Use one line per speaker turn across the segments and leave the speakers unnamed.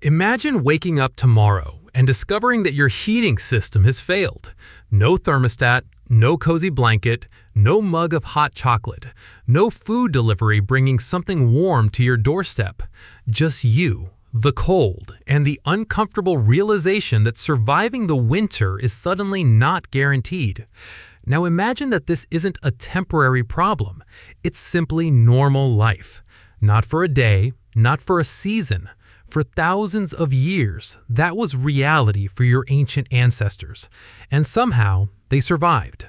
Imagine waking up tomorrow and discovering that your heating system has failed. No thermostat, no cozy blanket, no mug of hot chocolate, no food delivery bringing something warm to your doorstep. Just you, the cold, and the uncomfortable realization that surviving the winter is suddenly not guaranteed. Now imagine that this isn't a temporary problem. It's simply normal life. Not for a day, not for a season. For thousands of years, that was reality for your ancient ancestors, and somehow they survived.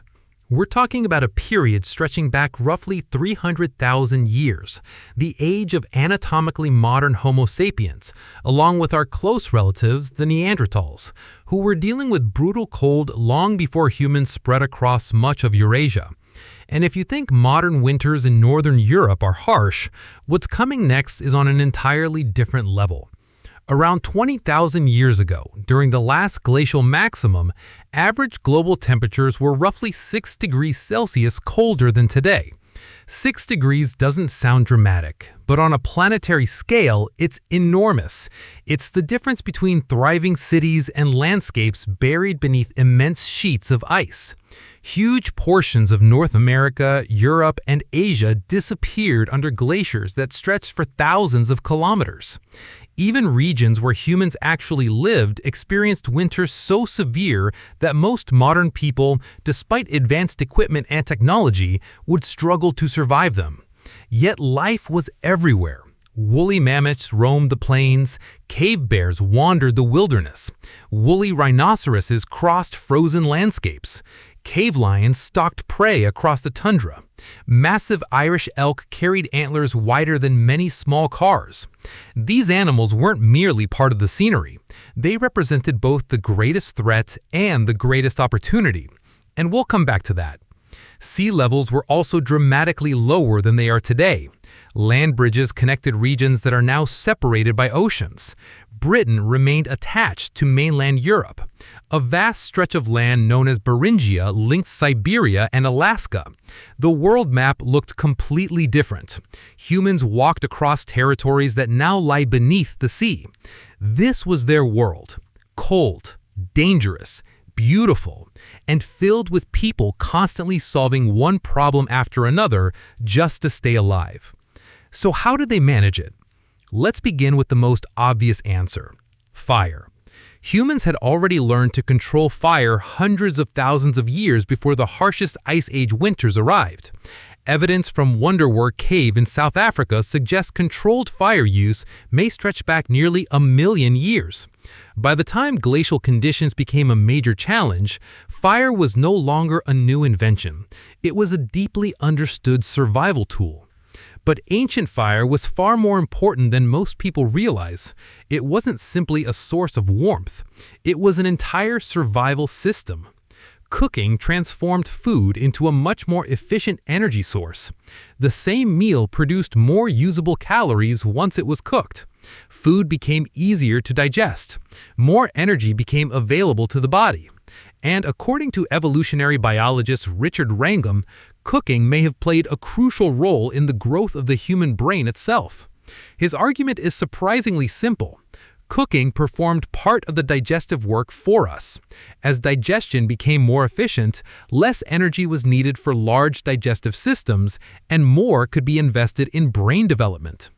We're talking about a period stretching back roughly 300,000 years, the age of anatomically modern Homo sapiens, along with our close relatives, the Neanderthals, who were dealing with brutal cold long before humans spread across much of Eurasia. And if you think modern winters in northern Europe are harsh, what's coming next is on an entirely different level. Around 20,000 years ago, during the Last Glacial Maximum, average global temperatures were roughly 6 degrees Celsius colder than today. 6 degrees doesn't sound dramatic, but on a planetary scale, it's enormous. It's the difference between thriving cities and landscapes buried beneath immense sheets of ice. Huge portions of North America, Europe, and Asia disappeared under glaciers that stretched for thousands of kilometers. Even regions where humans actually lived experienced winters so severe that most modern people, despite advanced equipment and technology, would struggle to survive them. Yet life was everywhere. Woolly mammoths roamed the plains, cave bears wandered the wilderness, woolly rhinoceroses crossed frozen landscapes, cave lions stalked prey across the tundra, massive Irish elk carried antlers wider than many small cars. These animals weren't merely part of the scenery. They represented both the greatest threat and the greatest opportunity. And we'll come back to that. Sea levels were also dramatically lower than they are today. Land bridges connected regions that are now separated by oceans. Britain remained attached to mainland Europe. A vast stretch of land known as Beringia linked Siberia and Alaska. The world map looked completely different. Humans walked across territories that now lie beneath the sea. This was their world. Cold, dangerous, beautiful, and filled with people constantly solving one problem after another just to stay alive. So how did they manage it? Let's begin with the most obvious answer: fire. Humans had already learned to control fire hundreds of thousands of years before the harshest Ice Age winters arrived. Evidence from Wonderwork Cave in South Africa suggests controlled fire use may stretch back nearly 1,000,000 years. By the time glacial conditions became a major challenge, fire was no longer a new invention. It was a deeply understood survival tool. But ancient fire was far more important than most people realize. It wasn't simply a source of warmth. It was an entire survival system. Cooking transformed food into a much more efficient energy source. The same meal produced more usable calories once it was cooked. Food became easier to digest. More energy became available to the body. And according to evolutionary biologist Richard Wrangham, cooking may have played a crucial role in the growth of the human brain itself. His argument is surprisingly simple. Cooking performed part of the digestive work for us. As digestion became more efficient, less energy was needed for large digestive systems, and more could be invested in brain development.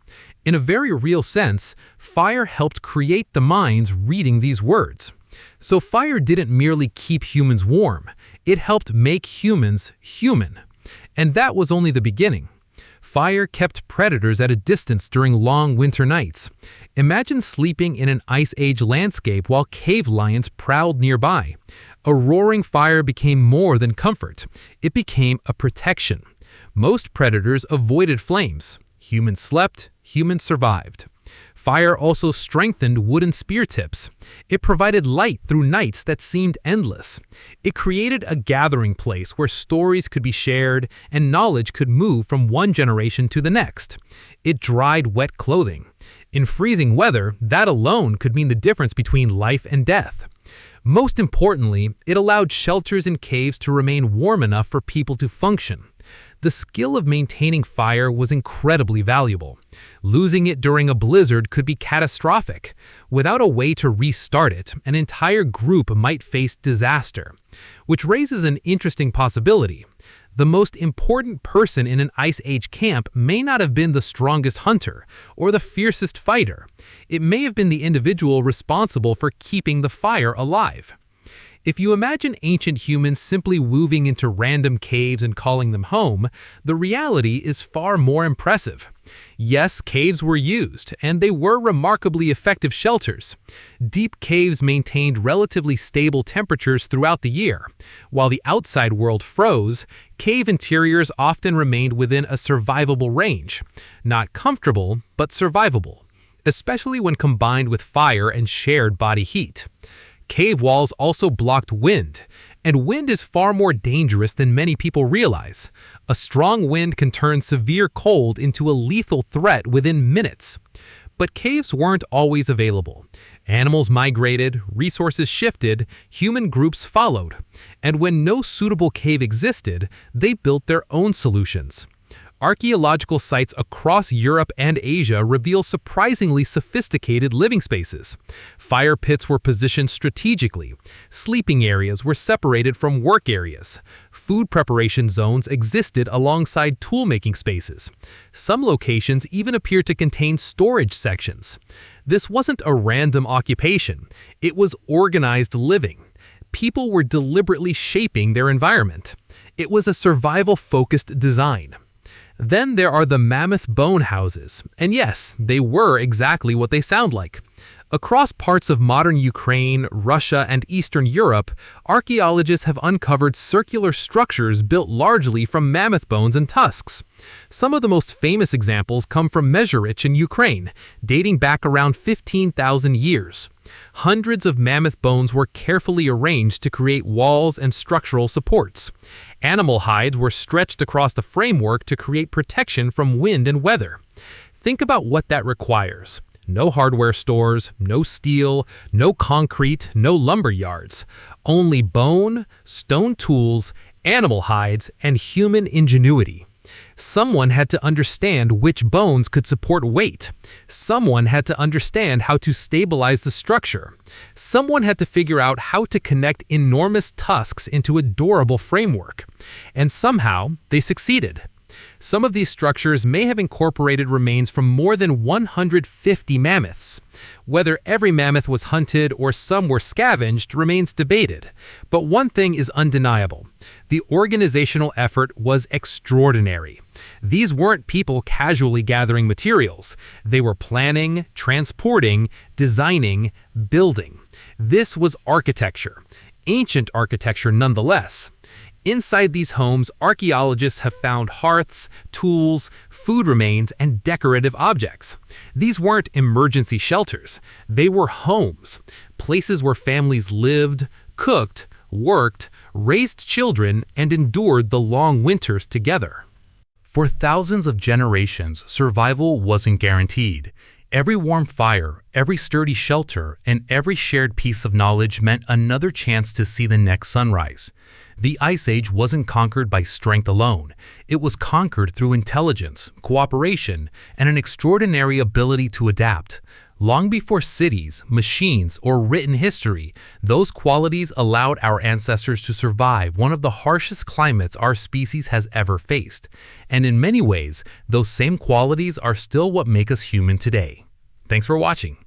In a very real sense, fire helped create the minds reading these words. So fire didn't merely keep humans warm, it helped make humans human. And that was only the beginning. Fire kept predators at a distance during long winter nights. Imagine sleeping in an Ice Age landscape while cave lions prowled nearby. A roaring fire became more than comfort. It became a protection. Most predators avoided flames. Humans slept, humans survived. Fire also strengthened wooden spear tips. It provided light through nights that seemed endless. It created a gathering place where stories could be shared and knowledge could move from one generation to the next. It dried wet clothing. In freezing weather, that alone could mean the difference between life and death. Most importantly, it allowed shelters and caves to remain warm enough for people to function. The skill of maintaining fire was incredibly valuable. Losing it during a blizzard could be catastrophic. Without a way to restart it, an entire group might face disaster. Which raises an interesting possibility. The most important person in an Ice Age camp may not have been the strongest hunter or the fiercest fighter. It may have been the individual responsible for keeping the fire alive. If you imagine ancient humans simply moving into random caves and calling them home, the reality is far more impressive. Yes, caves were used, and they were remarkably effective shelters. Deep caves maintained relatively stable temperatures throughout the year. While the outside world froze, cave interiors often remained within a survivable range. Not comfortable, but survivable, especially when combined with fire and shared body heat. Cave walls also blocked wind, and wind is far more dangerous than many people realize. A strong wind can turn severe cold into a lethal threat within minutes. But caves weren't always available. Animals migrated, resources shifted, human groups followed. And when no suitable cave existed, they built their own solutions. Archaeological sites across Europe and Asia reveal surprisingly sophisticated living spaces. Fire pits were positioned strategically. Sleeping areas were separated from work areas. Food preparation zones existed alongside tool-making spaces. Some locations even appeared to contain storage sections. This wasn't a random occupation. It was organized living. People were deliberately shaping their environment. It was a survival-focused design. Then there are the Mammoth bone houses, and yes, they were exactly what they sound like. Across parts of modern Ukraine, Russia, and Eastern Europe, archaeologists have uncovered circular structures built largely from mammoth bones and tusks. Some of the most famous examples come from Mezherych in Ukraine, dating back around 15,000 years. Hundreds of mammoth bones were carefully arranged to create walls and structural supports. Animal hides were stretched across the framework to create protection from wind and weather. Think about what that requires. No hardware stores, no steel, no concrete, no lumber yards. Only bone, stone tools, animal hides, and human ingenuity. Someone had to understand which bones could support weight. Someone had to understand how to stabilize the structure. Someone had to figure out how to connect enormous tusks into a durable framework. And somehow, they succeeded. Some of these structures may have incorporated remains from more than 150 mammoths. Whether every mammoth was hunted or some were scavenged remains debated. But one thing is undeniable. The organizational effort was extraordinary. These weren't people casually gathering materials. They were planning, transporting, designing, building. This was architecture. Ancient architecture nonetheless. Inside these homes, archaeologists have found hearths, tools, food remains, and decorative objects. These weren't emergency shelters. They were homes, places where families lived, cooked, worked, raised children, and endured the long winters together. For thousands of generations, survival wasn't guaranteed. Every warm fire, every sturdy shelter, and every shared piece of knowledge meant another chance to see the next sunrise. The Ice Age wasn't conquered by strength alone. It was conquered through intelligence, cooperation, and an extraordinary ability to adapt. Long before cities, machines, or written history, those qualities allowed our ancestors to survive one of the harshest climates our species has ever faced. And in many ways, those same qualities are still what make us human today. Thanks for watching.